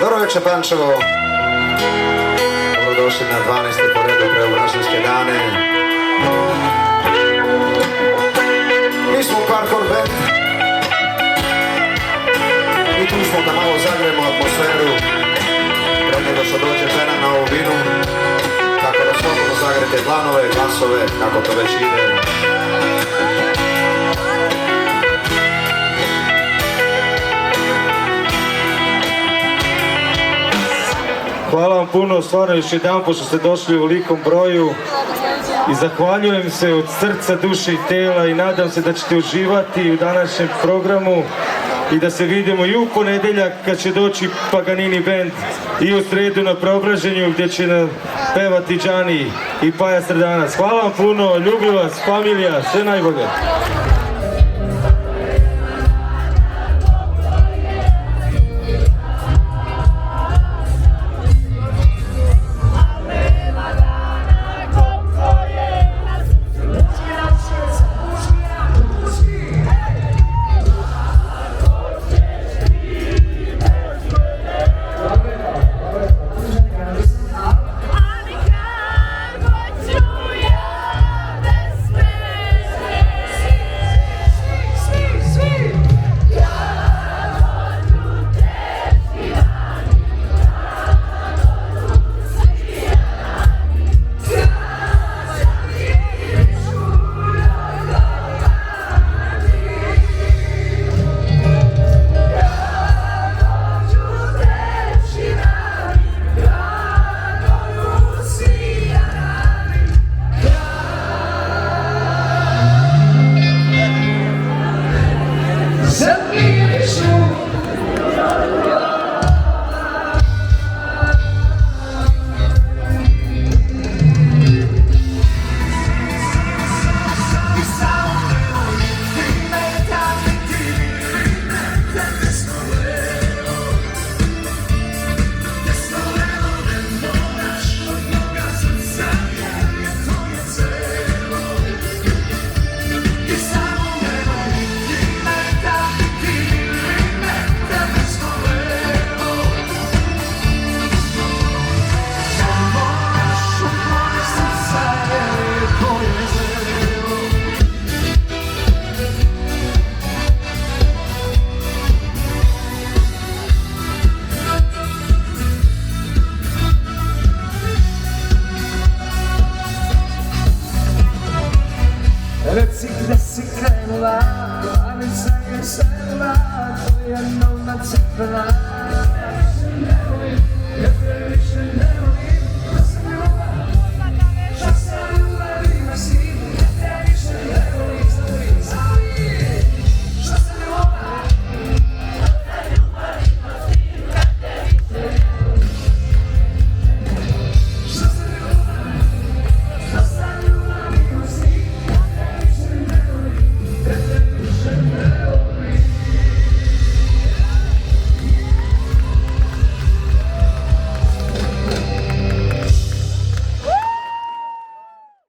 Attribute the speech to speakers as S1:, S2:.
S1: Dobro večer Pančevo, dobrodošli na 12. po redu Preobraženske dane. Mi smo Parkour Band i tu smo da malo zagremo atmosferu pred nego što dođe žena na ovu vinu, tako da slobodno zagrete planove, glasove, kako to već ide.
S2: Hvala vam puno, stvarno još jedan što ste došli u velikom broju i zahvaljujem se od srca, duše i tela i nadam se da ćete uživati u današnjem programu i da se vidimo i u ponedjeljak kad će doći Paganini Band i u sredu na Preobraženju gdje će nam pevati Đani i Paja Srdanac. Hvala vam puno, ljubim vas, familija, sve najbolje.
S3: Reci gdje si krenula, glavica je sedla, tvoja nova crvena.